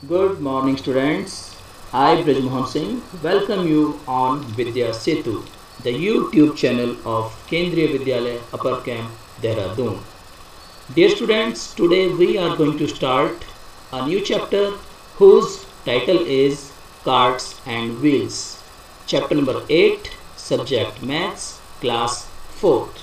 Good morning, students. I, Braj Mohan Singh, welcome you on Vidya Setu, the YouTube channel of Kendriya Vidyalaya Upper Camp, Dehradun. Dear students, today we are going to start a new chapter whose title is Carts and Wheels. Chapter number 8, Subject Maths, Class 4th.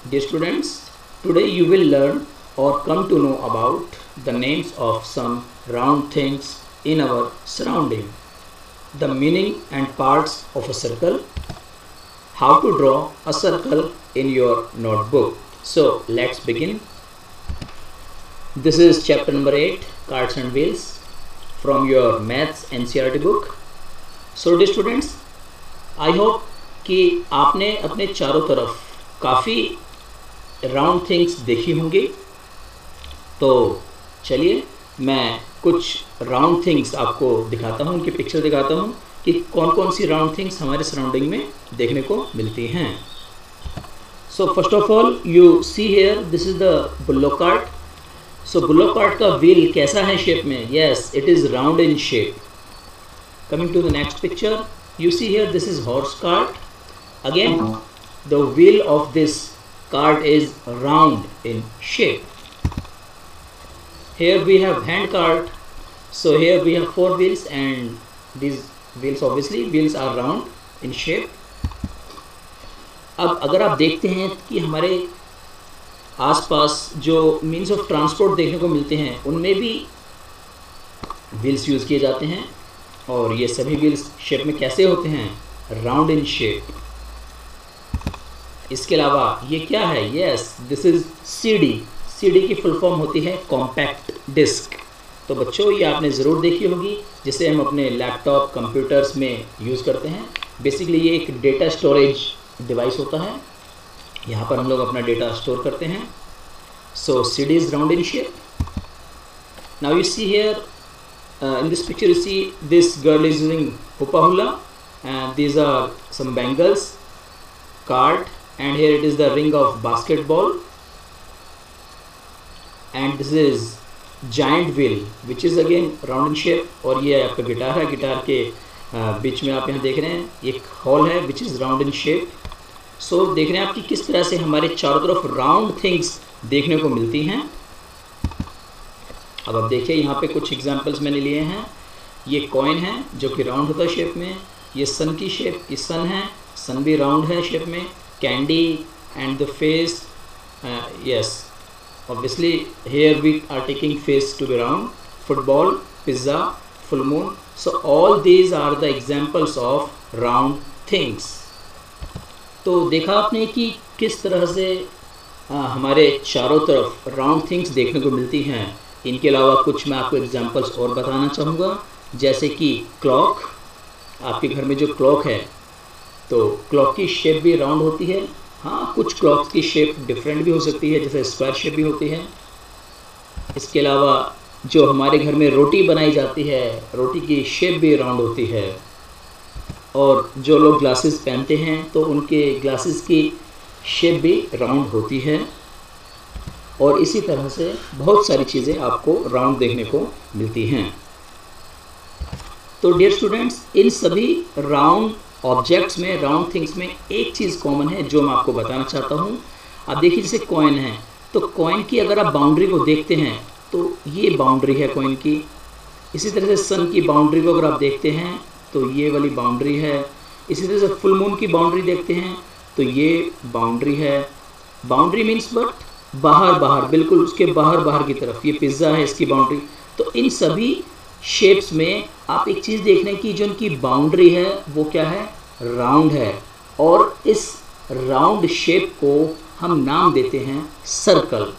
Dear students, today you will learn or come to know about the names of some round things in our surrounding, the meaning and parts of a circle, how to draw a circle in your notebook. So let's begin. This is chapter number 8, Carts and Wheels, from your Maths NCERT book. So dear students, I hope कि आपने अपने चारों तरफ काफ़ी round things देखी होंगी। तो चलिए मैं कुछ राउंड थिंग्स आपको दिखाता हूँ, उनकी पिक्चर दिखाता हूँ कि कौन कौन सी राउंड थिंग्स हमारे सराउंडिंग में देखने को मिलती हैं। So first of all you see here, this is the bullock cart. So bullock cart का व्हील कैसा है शेप में? Yes, it is round in shape. Coming to the next picture, you see here, this is horse cart. Again the wheel of this cart is round in shape. Here we have hand cart. So here we have 4 wheels and these wheels wheels are round in shape. अब अगर आप देखते हैं कि हमारे आसपास जो means of transport देखने को मिलते हैं उनमें भी व्हील्स यूज़ किए जाते हैं और ये सभी व्हील्स शेप में कैसे होते हैं? Round in shape. इसके अलावा ये क्या है? Yes, this is CD. CD की फुल फॉर्म होती है कॉम्पैक्ट डिस्क। तो बच्चों ये आपने ज़रूर देखी होगी, जिसे हम अपने लैपटॉप कंप्यूटर्स में यूज़ करते हैं। बेसिकली ये एक डेटा स्टोरेज डिवाइस होता है, यहाँ पर हम लोग अपना डेटा स्टोर करते हैं। So CD is round in shape. Now you see here in this picture you see this girl is using hopa hula and these are some bangles, card, and here it is the ring of basketball, and this is giant wheel which is again round in shape। और ये आपका guitar है, guitar के बीच में आप यहाँ देख रहे हैं एक हॉल है which is round in shape। सो देख रहे हैं आप कि किस तरह से हमारे चारों तरफ राउंड थिंग्स देखने को मिलती हैं। अब आप देखिए यहाँ पे कुछ एग्जांपल्स मैंने लिए हैं। ये कॉइन है जो कि राउंड होता है शेप में। ये सन की शेप की सन है, सन भी राउंड है शेप में। Candy and the face, yes obviously here we are taking face to be round. Football, pizza, full moon. So all these are the examples of round things. तो देखा आपने कि किस तरह से हमारे चारों तरफ राउंड थिंग्स देखने को मिलती हैं। इनके अलावा कुछ मैं आपको एग्जांपल्स और बताना चाहूँगा, जैसे कि क्लॉक। आपके घर में जो क्लॉक है तो क्लॉक की शेप भी राउंड होती है। हाँ, कुछ क्लॉक्स की शेप डिफरेंट भी हो सकती है, जैसे स्क्वायर शेप भी होती है। इसके अलावा जो हमारे घर में रोटी बनाई जाती है, रोटी की शेप भी राउंड होती है। और जो लोग ग्लासेस पहनते हैं तो उनके ग्लासेस की शेप भी राउंड होती है। और इसी तरह से बहुत सारी चीज़ें आपको राउंड देखने को मिलती हैं। तो डियर स्टूडेंट्स, इन सभी राउंड ऑब्जेक्ट्स में, राउंड थिंग्स में एक चीज़ कॉमन है जो मैं आपको बताना चाहता हूँ। आप देखिए जैसे कॉइन है, तो कॉइन की अगर आप बाउंड्री को देखते हैं तो ये बाउंड्री है कॉइन की। इसी तरह से सन की बाउंड्री को अगर आप देखते हैं तो ये वाली बाउंड्री है। इसी तरह से फुल मून की बाउंड्री देखते हैं तो ये बाउंड्री है। बाउंड्री मीन्स बट बाहर बाहर, बिल्कुल उसके बाहर बाहर की तरफ। ये पिज़्ज़ा है, इसकी बाउंड्री। तो इन सभी शेप्स में आप एक चीज़ देख रहे हैं कि जो इनकी बाउंड्री है वो क्या है? राउंड है। और इस राउंड शेप को हम नाम देते हैं circle.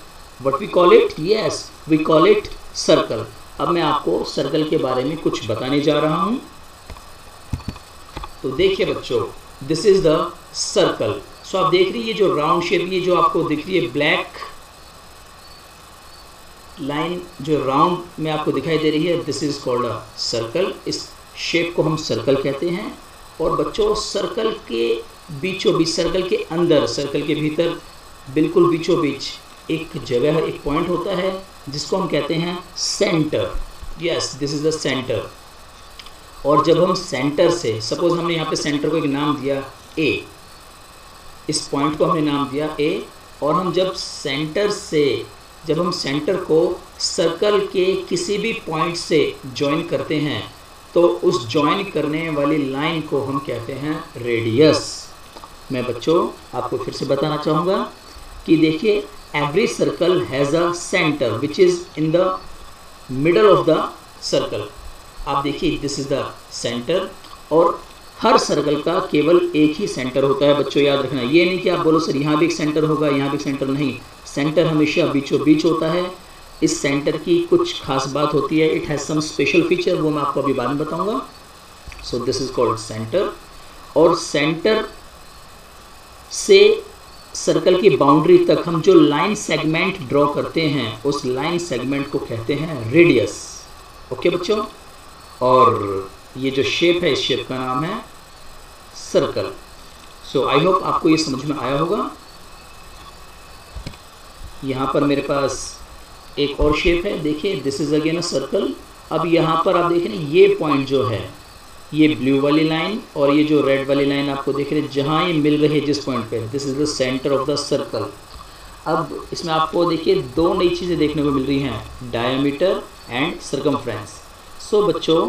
What we call it? Yes, we call it circle. अब मैं आपको सर्कल के बारे में कुछ बताने जा रहा हूँ। तो देखिए बच्चों, दिस इज द सर्कल। सो आप देख रही है ये जो राउंड शेप, ये जो आपको दिख रही है ब्लैक लाइन जो राउंड में आपको दिखाई दे रही है, this is called a circle. इस शेप को हम सर्कल कहते हैं। और बच्चों, सर्कल के बीचों बीच, सर्कल के अंदर, सर्कल के भीतर बिल्कुल बीचों बीच एक जगह, एक पॉइंट होता है जिसको हम कहते हैं centre. Yes, this is the centre. और जब हम सेंटर से, सपोज हमने यहाँ पे सेंटर को एक नाम दिया ए, इस पॉइंट को हमने नाम दिया ए, और हम जब सेंटर से, जब हम सेंटर को सर्कल के किसी भी पॉइंट से ज्वाइन करते हैं तो उस ज्वाइन करने वाली लाइन को हम कहते हैं रेडियस। मैं बच्चों आपको फिर से बताना चाहूँगा कि देखिए, every circle has a centre which is in the middle of the circle. आप देखिए, दिस इज़ द सेंटर, और हर सर्कल का केवल एक ही सेंटर होता है। बच्चों याद रखना, ये नहीं कि आप बोलो सर यहाँ भी एक सेंटर होगा, यहाँ भी एक सेंटर, नहीं, सेंटर हमेशा बीचों बीच होता है। इस सेंटर की कुछ खास बात होती है, it has some special feature, वो मैं आपको अभी बाद में बताऊंगा। So this is called centre. और सेंटर से सर्कल की बाउंड्री तक हम जो लाइन सेगमेंट ड्रॉ करते हैं, उस लाइन सेगमेंट को कहते हैं रेडियस। ओके बच्चों, और ये जो शेप है, इस शेप का नाम है सर्कल। सो आई होप आपको ये समझ में आया होगा। यहाँ पर मेरे पास एक और शेप है, देखिए, this is again a circle. अब यहाँ पर आप देख रहे हैं, ये पॉइंट जो है, ये ब्लू वाली लाइन और ये जो रेड वाली लाइन आपको देख रहे हैं, जहाँ ये मिल रही है जिस पॉइंट पे, this is the centre of the circle. अब इसमें आपको देखिए दो नई चीज़ें देखने को मिल रही हैं, डायमीटर एंड सर्कमफ्रेंस। सो बच्चों,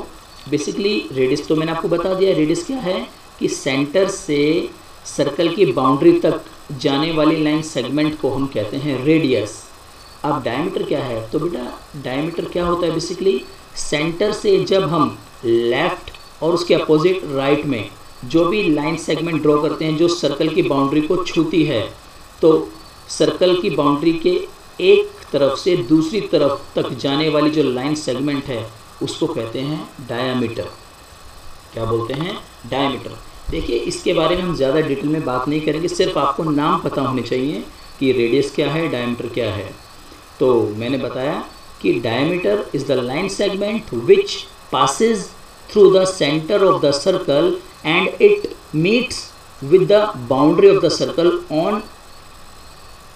बेसिकली रेडियस तो मैंने आपको बता दिया। रेडियस क्या है कि सेंटर से सर्कल की बाउंड्री तक जाने वाली लाइन सेगमेंट को हम कहते हैं रेडियस। अब डायमीटर क्या है, तो बेटा डायमीटर क्या होता है, बेसिकली सेंटर से जब हम लेफ्ट और उसके अपोजिट राइट में जो भी लाइन सेगमेंट ड्रॉ करते हैं जो सर्कल की बाउंड्री को छूती है, तो सर्कल की बाउंड्री के एक तरफ से दूसरी तरफ तक जाने वाली जो लाइन सेगमेंट है उसको कहते हैं डायामीटर। क्या बोलते हैं, डायामीटर। देखिए, इसके बारे में हम ज़्यादा डिटेल में बात नहीं करेंगे, सिर्फ आपको नाम पता होने चाहिए कि रेडियस क्या है, डायमीटर क्या है। तो मैंने बताया कि diameter is the line segment which Passage through the centre of the circle and it meets with the boundary of the circle on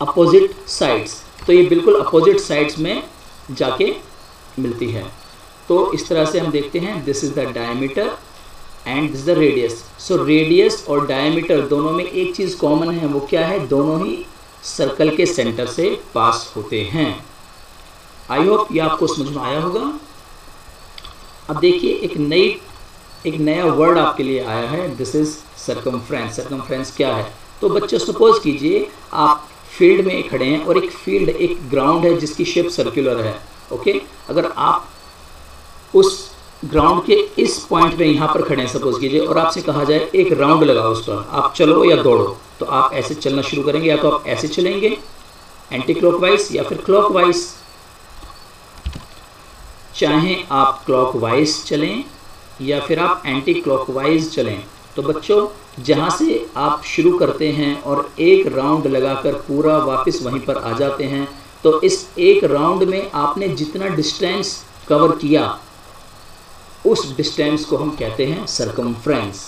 opposite sides. तो ये बिल्कुल अपोजिट साइड्स में जाके मिलती है। तो इस तरह से हम देखते हैं, this is the diameter and this the radius. So radius और डायमीटर दोनों में एक चीज़ कॉमन है, वो क्या है, दोनों ही सर्कल के सेंटर से पास होते हैं। आई होप ये आपको समझ में आया होगा। अब देखिए, एक नया वर्ड आपके लिए आया है, दिस इज सर्कमफ्रेंस। सर्कमफ्रेंस क्या है, तो बच्चों सपोज कीजिए आप फील्ड में खड़े हैं और एक फील्ड, एक ग्राउंड है जिसकी शेप सर्कुलर है। ओके, अगर आप उस ग्राउंड के इस पॉइंट पे यहाँ पर खड़े हैं सपोज कीजिए, और आपसे कहा जाए एक राउंड लगाओ उस पर, आप चलो या दौड़ो, तो आप ऐसे चलना शुरू करेंगे, या तो आप ऐसे चलेंगे एंटी क्लॉकवाइज या फिर क्लॉकवाइज। चाहे आप क्लॉकवाइज चलें या फिर आप एंटी क्लॉकवाइज चलें, तो बच्चों जहाँ से आप शुरू करते हैं और एक राउंड लगाकर पूरा वापस वहीं पर आ जाते हैं, तो इस एक राउंड में आपने जितना डिस्टेंस कवर किया उस डिस्टेंस को हम कहते हैं सर्कमफ्रेंस।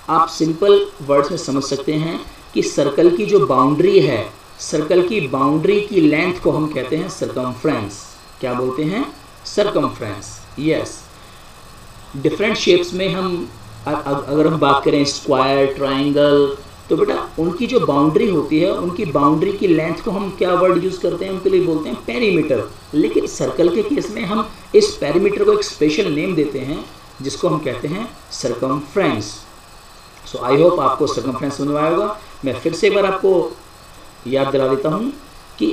आप सिंपल वर्ड्स में समझ सकते हैं कि सर्कल की जो बाउंड्री है, सर्कल की बाउंड्री की लेंथ को हम कहते हैं सर्कमफ्रेंस। क्या बोलते हैं, सर्कमफ्रेंस। यस, डिफरेंट शेप्स में हम अगर हम बात करें स्क्वायर, ट्राइंगल, तो बेटा उनकी जो बाउंड्री होती है, उनकी बाउंड्री की लेंथ को हम क्या वर्ड यूज़ करते हैं, उनके लिए बोलते हैं पेरीमीटर। लेकिन सर्कल के केस में हम इस पेरीमीटर को एक स्पेशल नेम देते हैं जिसको हम कहते हैं सर्कमफ्रेंस। सो आई होप आपको सर्कमफ्रेंस समझ में आया होगा। मैं फिर से एक बार आपको याद दिला देता हूँ कि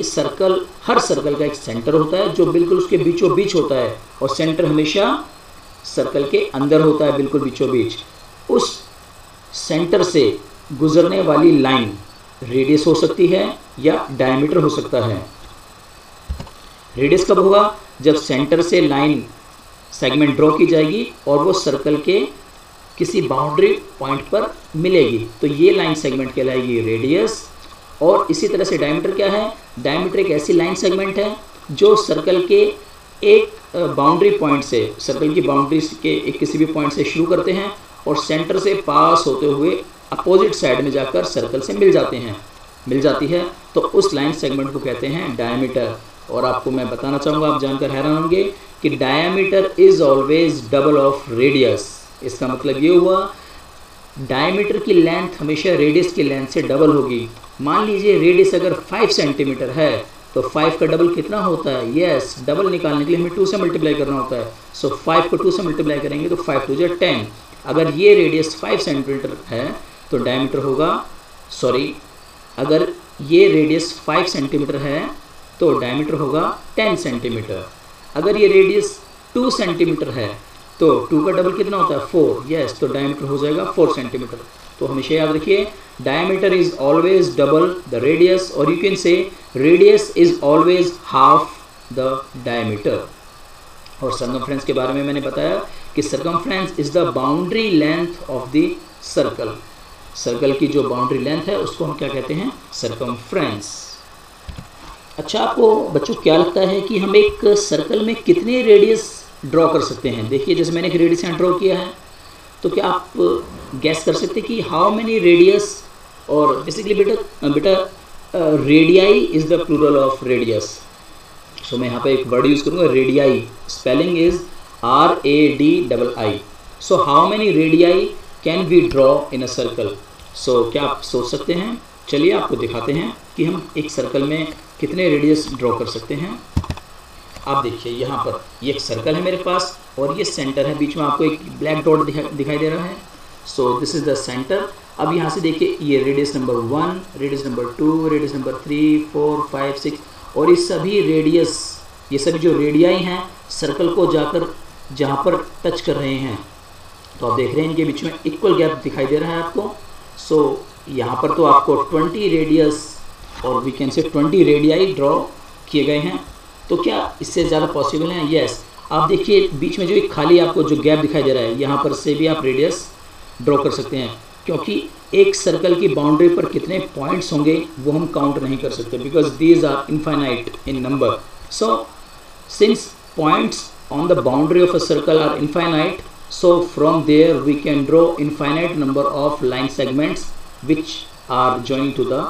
हर सर्कल का एक सेंटर होता है जो बिल्कुल उसके बीचों बीच होता है, और सेंटर हमेशा सर्कल के अंदर होता है, बिल्कुल बीचों बीच। उस सेंटर से गुजरने वाली लाइन रेडियस हो सकती है या डायमीटर हो सकता है। रेडियस कब होगा, जब सेंटर से लाइन सेगमेंट ड्रॉ की जाएगी और वो सर्कल के किसी बाउंड्री पॉइंट पर मिलेगी, तो ये लाइन सेगमेंट कहलाएगी रेडियस। और इसी तरह से डायमीटर क्या है, डायमीटर एक ऐसी लाइन सेगमेंट है जो सर्कल के एक बाउंड्री पॉइंट से, सर्कल की बाउंड्री के एक किसी भी पॉइंट से शुरू करते हैं और सेंटर से पास होते हुए अपोजिट साइड में जाकर सर्कल से मिल जाती है, तो उस लाइन सेगमेंट को कहते हैं डायमीटर। और आपको मैं बताना चाहूँगा, आप जानकर हैरान होंगे कि diameter is always double of radius. इसका मतलब ये हुआ डायमीटर की लेंथ हमेशा रेडियस की लेंथ से डबल होगी। मान लीजिए रेडियस अगर 5 सेंटीमीटर है तो 5 का डबल कितना होता है? यस, डबल निकालने के लिए हमें 2 से मल्टीप्लाई करना होता है। सो 5 को 2 से मल्टीप्लाई करेंगे तो 5 2 जा 10। अगर ये रेडियस 5 सेंटीमीटर है तो डायमीटर होगा, सॉरी, अगर ये रेडियस 5 सेंटीमीटर है तो डायमीटर होगा 10 सेंटीमीटर। अगर ये रेडियस 2 सेंटीमीटर है तो 2 का डबल कितना होता है? 4। यस, तो डायमीटर हो जाएगा 4 सेंटीमीटर। तो हमेशा याद रखिए diameter is always double the radius, और you can say radius is always half the diameter. और सर्कमफ्रेंस के बारे में मैंने बताया कि circumference is the boundary length of the circle. Circle की जो बाउंड्री लेंथ है उसको हम क्या कहते हैं? सर्कमफ्रेंस। अच्छा, आपको बच्चों क्या लगता है कि हम एक सर्कल में कितने रेडियस ड्रॉ कर सकते हैं? देखिए, जैसे मैंने एक रेडियस यहाँ ड्रॉ किया है, तो क्या आप गैस कर सकते हैं कि हाउ मेनी रेडियस? और बेसिकली बेटा radii is the plural of radius. So मैं यहाँ पे एक वर्ड यूज करूँगा, radii. Spelling is RADII। So how many radii can we draw in a circle? So क्या आप सोच सकते हैं? चलिए आपको दिखाते हैं कि हम एक सर्कल में कितने रेडियस ड्रॉ कर सकते हैं। आप देखिए यहाँ पर ये एक सर्कल है मेरे पास और ये सेंटर है, बीच में आपको एक ब्लैक डॉट दिखाई दे रहा है। सो दिस इज द सेंटर। अब यहाँ से देखिए ये radius number 1, radius number 2, radius number 3, 4, 5, 6 और ये सभी रेडियस, ये सभी जो रेडियाई हैं सर्कल को जाकर जहाँ पर टच कर रहे हैं, तो आप देख रहे हैं इनके बीच में इक्वल गैप दिखाई दे रहा है आपको। सो यहाँ पर तो आपको 20 रेडियस और we can say 20 radii draw किए गए हैं। तो क्या इससे ज़्यादा पॉसिबल है? यस। आप देखिए बीच में जो एक खाली आपको जो गैप दिखाई दे रहा है, यहाँ पर से भी आप रेडियस ड्रॉ कर सकते हैं, क्योंकि एक सर्कल की बाउंड्री पर कितने पॉइंट्स होंगे वो हम काउंट नहीं कर सकते, because these are infinite in number. So since points on the boundary of a circle are infinite, so from there we can draw infinite number of line segments which are joining to the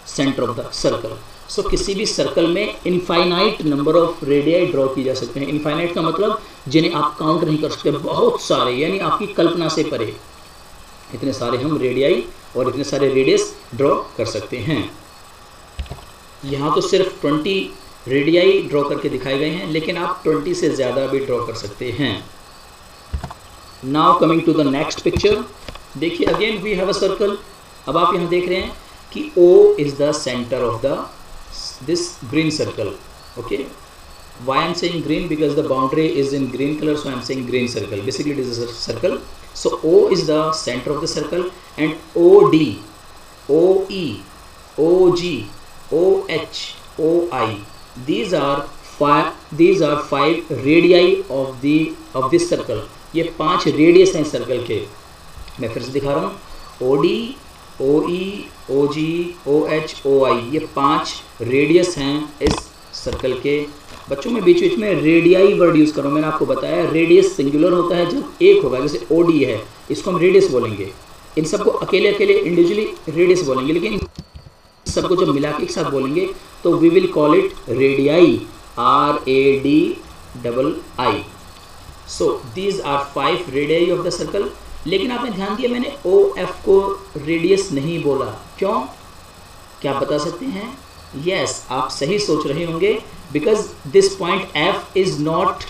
center of the circle. So किसी भी circle में infinite number of radii draw की जा सकते हैं। infinite का मतलब जिन्हें आप काउंट नहीं कर सकते, बहुत सारे, यानी आपकी कल्पना से परे इतने सारे हम रेडियाई और इतने सारे रेडियस ड्रॉ कर सकते हैं। यहाँ तो सिर्फ 20 रेडियाई ड्रॉ करके दिखाए गए हैं, लेकिन आप 20 से ज़्यादा भी ड्रॉ कर सकते हैं। Now coming to the next picture, देखिए again we have a circle. अब आप यहाँ देख रहे हैं कि O is the centre of the this green circle. Okay, why I am saying green? Because the boundary is in green colour, so I am saying green circle. Basically it is a circle. So O is the centre of the circle and OD, OE, OG, OH, OI, these are 5 radii of this circle। ये 5 radius हैं circle के। मैं फिर से दिखा रहा हूँ, OD, OE, OG, OH, OI, ये 5 रेडियस हैं इस सर्कल के। बच्चों में बीच बीच में रेडियाई वर्ड यूज़ करो, मैंने आपको बताया रेडियस सिंगुलर होता है जब एक होगा, जैसे OD है, इसको हम रेडियस बोलेंगे। इन सबको अकेले अकेले इंडिविजुअली रेडियस बोलेंगे, लेकिन सबको जब मिला के एक साथ बोलेंगे तो we will call it radii, RADII। So these are 5 radii of the circle. लेकिन आपने ध्यान दिया मैंने OF को रेडियस नहीं बोला, क्यों? क्या आप बता सकते हैं? यस, आप सही सोच रहे होंगे, because this point F is not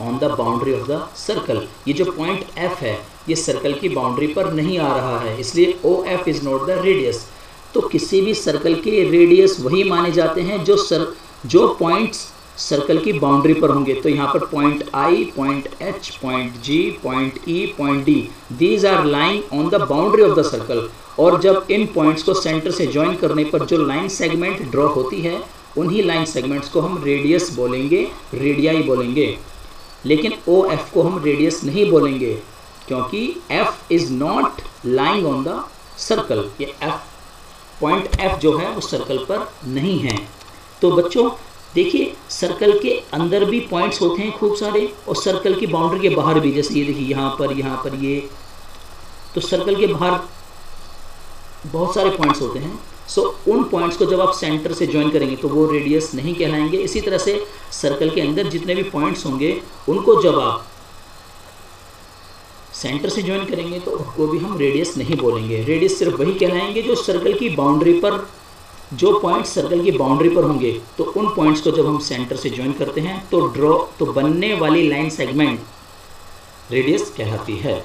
on the boundary of the circle. ये जो पॉइंट F है ये सर्कल की बाउंड्री पर नहीं आ रहा है, इसलिए OF is not the radius. तो किसी भी सर्कल के रेडियस वही माने जाते हैं जो पॉइंट्स सर्कल की बाउंड्री पर होंगे। तो यहाँ पर point I, point H, point G, point E, point D, these are lying on the boundary of the circle. और जब इन पॉइंट्स को सेंटर से ज्वाइन करने पर जो लाइन सेगमेंट ड्रॉ होती है, उन्हीं लाइन सेगमेंट्स को हम रेडियस बोलेंगे, रेडियाई बोलेंगे। लेकिन OF को हम रेडियस नहीं बोलेंगे, क्योंकि F is not lying on the circle. ये पॉइंट F जो है वो सर्कल पर नहीं है। तो बच्चों देखिए सर्कल के अंदर भी पॉइंट्स होते हैं खूब सारे, और सर्कल की बाउंड्री के बाहर भी, जैसे ये देखिए यहाँ पर ये, तो सर्कल के बाहर बहुत सारे पॉइंट्स होते हैं। सो उन पॉइंट्स को जब आप सेंटर से ज्वाइन करेंगे तो वो रेडियस नहीं कहलाएंगे। इसी तरह से सर्कल के अंदर जितने भी पॉइंट्स होंगे उनको जब आप सेंटर से ज्वाइन करेंगे तो उसको भी हम रेडियस नहीं बोलेंगे। रेडियस सिर्फ वही कहलाएंगे जो सर्कल की बाउंड्री पर, जो पॉइंट सर्कल की बाउंड्री पर होंगे, तो उन पॉइंट्स को जब हम सेंटर से ज्वाइन करते हैं तो बनने वाली लाइन सेगमेंट रेडियस कहलाती है।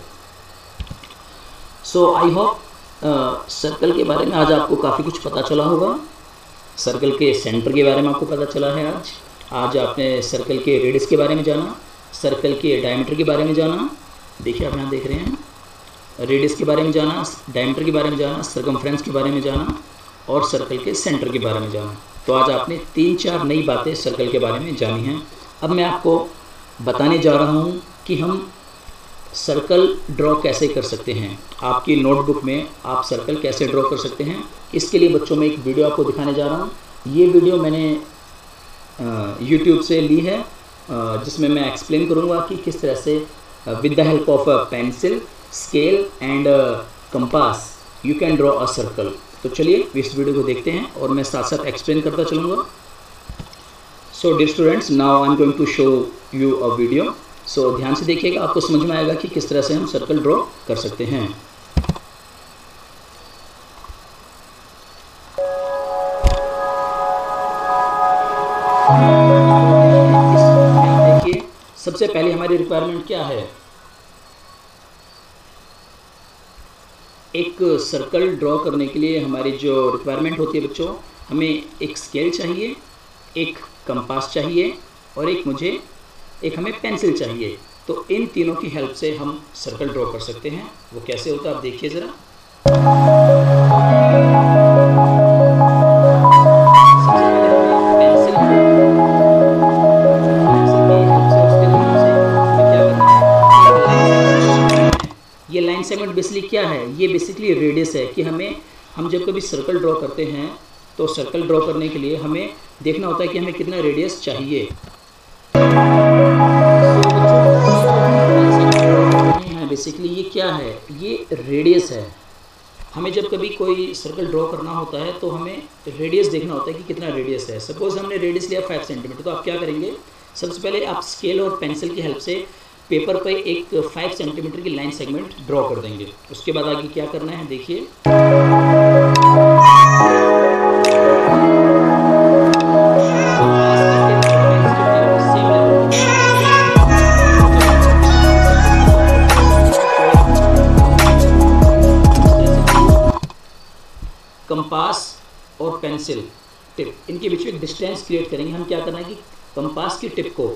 सो आई होप सर्कल के बारे में आज आपको काफ़ी कुछ पता चला होगा। सर्कल के सेंटर के बारे में आपको पता चला है आज आपने सर्कल के रेडियस के बारे में जाना, सर्कल के डायमीटर के बारे में जाना, देखिए आप यहाँ देख रहे हैं, रेडियस के बारे में जाना, डायमीटर के बारे में जाना, सर्कमफ्रेंस के बारे में जाना और सर्कल के सेंटर के बारे में जाना। तो आज आपने 3-4 नई बातें सर्कल के बारे में जानी हैं। अब मैं आपको बताने जा रहा हूँ कि हम सर्कल ड्रॉ कैसे कर सकते हैं। आपकी नोटबुक में आप सर्कल कैसे ड्रॉ कर सकते हैं, इसके लिए बच्चों में एक वीडियो आपको दिखाने जा रहा हूँ। ये वीडियो मैंने YouTube से ली है, जिसमें मैं एक्सप्लेन करूँगा कि किस तरह से with the help of a pencil, scale and compass you can draw a circle. तो चलिए इस वीडियो को देखते हैं और मैं साथ साथ एक्सप्लेन करता चलूँगा। So dear students, now I am going to show you a video. So ध्यान से देखिएगा, आपको समझ में आएगा कि किस तरह से हम सर्कल ड्रॉ कर सकते हैं। देखिए सबसे पहले हमारी रिक्वायरमेंट क्या है। एक सर्कल ड्रॉ करने के लिए हमारी जो रिक्वायरमेंट होती है बच्चों, हमें एक स्केल चाहिए, एक कंपास चाहिए और एक हमें पेंसिल चाहिए। तो इन तीनों की हेल्प से हम सर्कल ड्रॉ कर सकते हैं। वो कैसे होता है आप देखिए ज़रा। ये लाइन सेगमेंट बेसिकली क्या है, ये बेसिकली रेडियस है कि हम जब कभी सर्कल ड्रॉ करते हैं तो सर्कल ड्रॉ करने के लिए हमें देखना होता है कि हमें कितना रेडियस चाहिए। बेसिकली ये क्या है, ये रेडियस है। हमें जब कभी कोई सर्कल ड्रॉ करना होता है तो हमें रेडियस देखना होता है कि कितना रेडियस है। सपोज हमने रेडियस लिया 5 सेंटीमीटर, तो आप क्या करेंगे, सबसे पहले आप स्केल और पेंसिल की हेल्प से पेपर पे एक 5 सेंटीमीटर की लाइन सेगमेंट ड्रॉ कर देंगे। उसके बाद आगे क्या करना है देखिए, कंपास और पेंसिल टिप, इनके बीच में एक डिस्टेंस क्रिएट करेंगे। हम क्या करना है कि कंपास की टिप को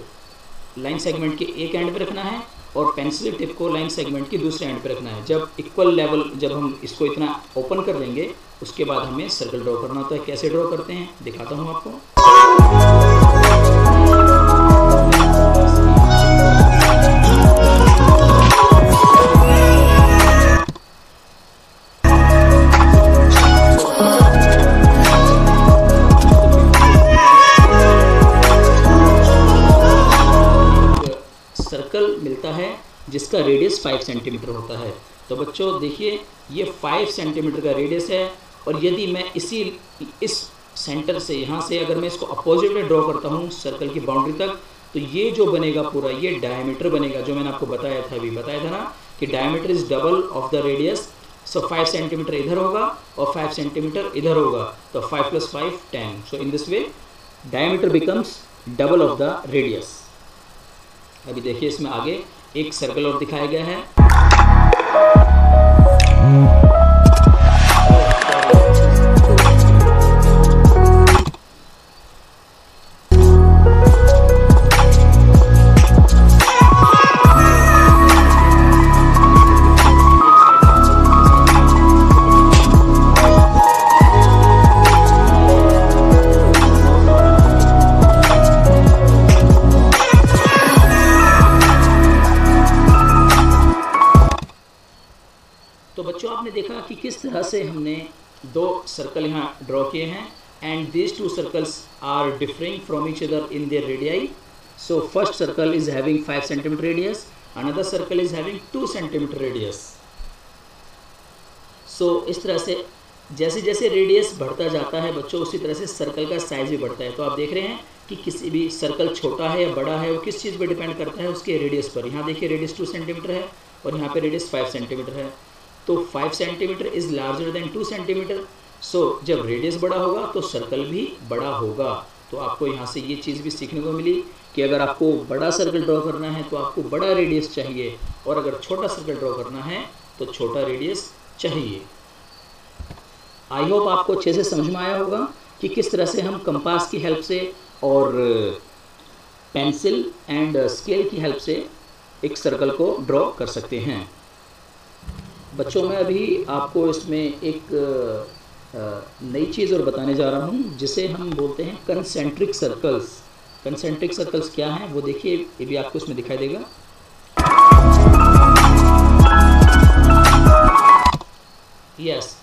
लाइन सेगमेंट के एक एंड पे रखना है और पेंसिल टिप को लाइन सेगमेंट के दूसरे एंड पे रखना है। जब इक्वल लेवल, जब हम इसको इतना ओपन कर देंगे उसके बाद हमें सर्कल ड्रॉ करना होता है। कैसे ड्रॉ करते हैं दिखाता हूँ आपको। सर्कल मिलता है जिसका रेडियस 5 सेंटीमीटर होता है। तो बच्चों देखिए ये 5 सेंटीमीटर का रेडियस है और यदि मैं इस सेंटर से यहाँ से अगर मैं इसको अपोजिट में ड्रॉ करता हूँ सर्कल की बाउंड्री तक, तो ये जो बनेगा पूरा ये डायमीटर बनेगा, जो मैंने आपको बताया था ना कि diameter is double of the radius. So 5 centimetre इधर होगा और 5 सेंटीमीटर इधर होगा, तो 5 + 5 10। सो in this way diameter becomes double of the radius. अभी देखिए इसमें आगे एक सर्कल और दिखाया गया है। तो बच्चों आपने देखा कि किस तरह से हमने 2 सर्कल यहाँ ड्रॉ किए हैं and these 2 circles are differing from each other in their radii. So first circle is having 5 cm radius, another circle is having 2 cm radius. So इस तरह से जैसे जैसे रेडियस बढ़ता जाता है बच्चों, उसी तरह से सर्कल का साइज भी बढ़ता है। तो आप देख रहे हैं कि किसी भी सर्कल छोटा है या बड़ा है वो किस चीज़ पर डिपेंड करता है, उसके रेडियस पर। यहाँ देखिए रेडियस 2 सेंटीमीटर है और यहाँ पे रेडियस 5 सेंटीमीटर है। तो 5 centimetre is larger than 2 centimetre. So जब रेडियस बड़ा होगा तो सर्कल भी बड़ा होगा। तो आपको यहाँ से ये चीज़ भी सीखने को मिली कि अगर आपको बड़ा सर्कल ड्रॉ करना है तो आपको बड़ा रेडियस चाहिए, और अगर छोटा सर्कल ड्रॉ करना है तो छोटा रेडियस चाहिए। आई होप आपको अच्छे से समझ में आया होगा कि किस तरह से हम कंपास की हेल्प से और पेंसिल एंड स्केल की हेल्प से एक सर्कल को ड्रॉ कर सकते हैं। बच्चों मैं अभी आपको इसमें एक नई चीज़ और बताने जा रहा हूँ जिसे हम बोलते हैं कंसेंट्रिक सर्कल्स। कंसेंट्रिक सर्कल्स क्या हैं वो देखिए, ये भी आपको इसमें दिखाई देगा। Yes,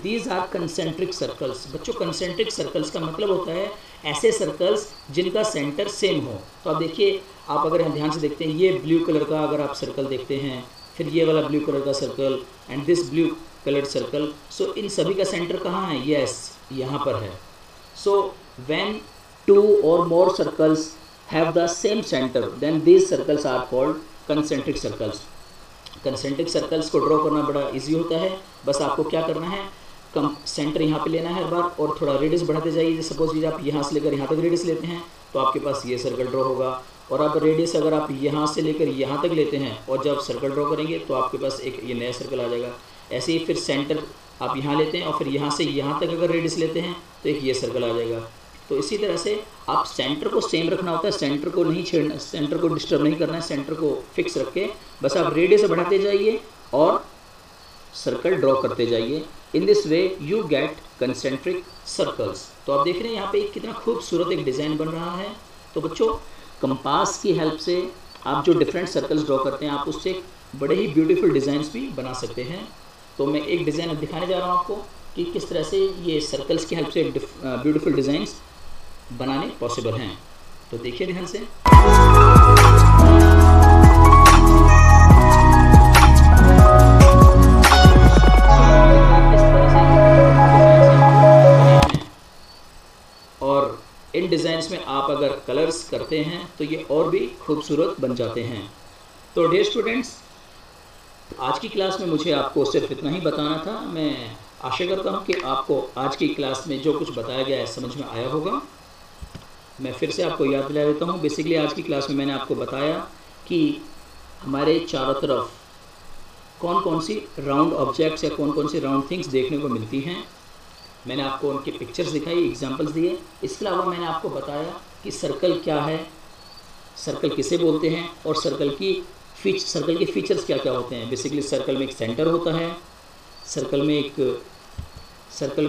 these are concentric circles. बच्चों कंसेंट्रिक सर्कल्स का मतलब होता है ऐसे सर्कल्स जिनका सेंटर सेम हो। तो आप देखिए, आप अगर यहाँ ध्यान से देखते हैं, ये ब्लू कलर का अगर आप सर्कल देखते हैं, फिर ये वाला ब्लू कलर का circle and this blue coloured circle, so इन सभी का सेंटर कहाँ है? यस, यहाँ पर है। So when 2 or more circles have the same center, then these circles are called concentric circles. Concentric circles को ड्रॉ करना बड़ा इजी होता है। बस आपको क्या करना है, सेंटर यहाँ पे लेना है हर बार और थोड़ा रेडियस बढ़ाते जाइए। जैसे सपोज आप यहाँ से लेकर यहाँ तक रेडियस लेते हैं तो आपके पास ये सर्कल ड्रॉ होगा, और अब रेडियस अगर आप यहाँ से लेकर यहाँ तक लेते हैं और जब सर्कल ड्रॉ करेंगे तो आपके पास एक ये नया सर्कल आ जाएगा। ऐसे ही फिर सेंटर आप यहाँ लेते हैं और फिर यहाँ से यहाँ तक अगर रेडियस लेते हैं तो एक ये सर्कल आ जाएगा। तो इसी तरह से आप सेंटर को सेम रखना होता है, सेंटर को नहीं छेड़ना, सेंटर को डिस्टर्ब नहीं करना है, सेंटर को फिक्स रख के बस आप रेडियस बढ़ाते जाइए और सर्कल ड्रॉ करते जाइए। In this way you get concentric circles. तो आप देख रहे हैं यहाँ पे कितना खूबसूरत एक डिज़ाइन बन रहा है। तो बच्चों कंपास की हेल्प से आप जो डिफरेंट सर्कल्स ड्रॉ करते हैं आप उससे बड़े ही ब्यूटीफुल डिज़ाइंस भी बना सकते हैं। तो मैं एक डिज़ाइन दिखाने जा रहा हूँ आपको कि किस तरह से ये सर्कल्स की हेल्प से ब्यूटीफुल डिज़ाइंस बनाने पॉसिबल हैं। तो देखिए ध्यान से। और इन डिज़ाइंस में आप अगर कलर्स करते हैं तो ये और भी खूबसूरत बन जाते हैं। तो डियर स्टूडेंट्स, आज की क्लास में मुझे आपको सिर्फ इतना ही बताना था। मैं आशा करता हूँ कि आपको आज की क्लास में जो कुछ बताया गया है समझ में आया होगा। मैं फिर से आपको याद दिला देता हूँ। बेसिकली आज की क्लास में मैंने आपको बताया कि हमारे चारों तरफ कौन कौन सी राउंड ऑब्जेक्ट्स या कौन कौन सी राउंड थिंग्स देखने को मिलती हैं। मैंने आपको उनकी पिक्चर्स दिखाई, एग्जांपल्स दिए। इसके अलावा मैंने आपको बताया कि सर्कल क्या है, सर्कल किसे बोलते हैं, और सर्कल के फीचर्स क्या क्या होते हैं। बेसिकली सर्कल में एक सेंटर होता है, सर्कल में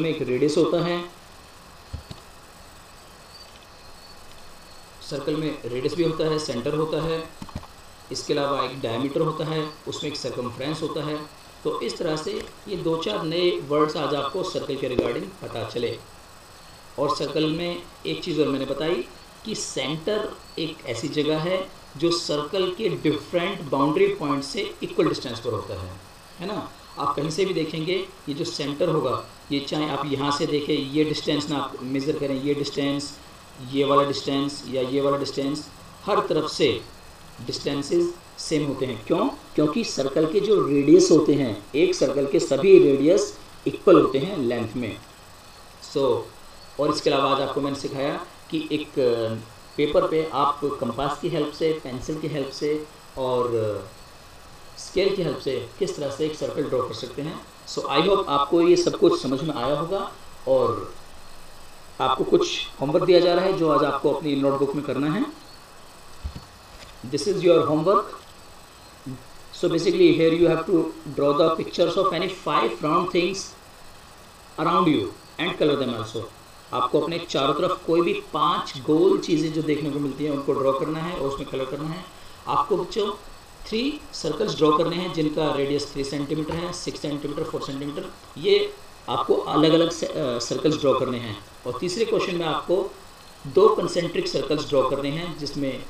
एक रेडियस होता है, सर्कल में रेडियस भी होता है, सेंटर होता है, इसके अलावा एक डायमीटर होता है, उसमें एक सर्कमफ्रेंस होता है। तो इस तरह से ये 2-4 नए वर्ड्स आज आपको सर्कल के रिगार्डिंग पता चले। और सर्कल में एक चीज़ और मैंने बताई कि सेंटर एक ऐसी जगह है जो सर्कल के डिफरेंट बाउंड्री पॉइंट से इक्वल डिस्टेंस पर होता है ना। आप कहीं से भी देखेंगे ये जो सेंटर होगा, ये चाहे आप यहाँ से देखें, ये डिस्टेंस ना आप मेज़र करें, ये डिस्टेंस, ये वाला डिस्टेंस या ये वाला डिस्टेंस, हर तरफ से डिस्टेंसेस सेम होते हैं। क्यों? क्योंकि सर्कल के जो रेडियस होते हैं, एक सर्कल के सभी रेडियस इक्वल होते हैं लेंथ में। और इसके अलावा आज आपको मैंने सिखाया कि एक पेपर पे आप कंपास की हेल्प से, पेंसिल की हेल्प से और स्केल की हेल्प से किस तरह से एक सर्कल ड्रॉ कर सकते हैं। सो आई होप आपको ये सब कुछ समझ में आया होगा। और आपको कुछ होमवर्क दिया जा रहा है जो आज आपको अपनी नोटबुक में करना है। This is your homework. So basically here you have to draw the pictures of any 5 round things around you and colour them also. आपको अपने चारों तरफ कोई भी 5 गोल चीज़ें जो देखने को मिलती हैं उनको ड्रॉ करना है और उसमें कलर करना है। आपको बच्चों 3 सर्कल्स ड्रॉ करने हैं जिनका रेडियस 3 सेंटीमीटर है, 6 सेंटीमीटर, 4 सेंटीमीटर। ये आपको अलग अलग सर्कल्स ड्रॉ करने हैं। और तीसरे क्वेश्चन में आपको 2 कंसेंट्रिक सर्कल्स ड्रॉ करने हैं जिसमें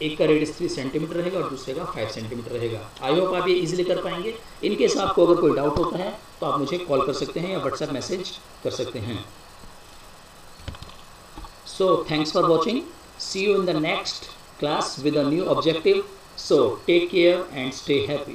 एक का रेडियस 3 सेंटीमीटर रहेगा और दूसरे का 5 सेंटीमीटर रहेगा। आई होप आप ये इजीली कर पाएंगे। इनकेस आपको अगर कोई डाउट होता है तो आप मुझे कॉल कर सकते हैं या व्हाट्सएप मैसेज कर सकते हैं। So thanks for watching, see you in the next class with a new objective. So take care and stay happy.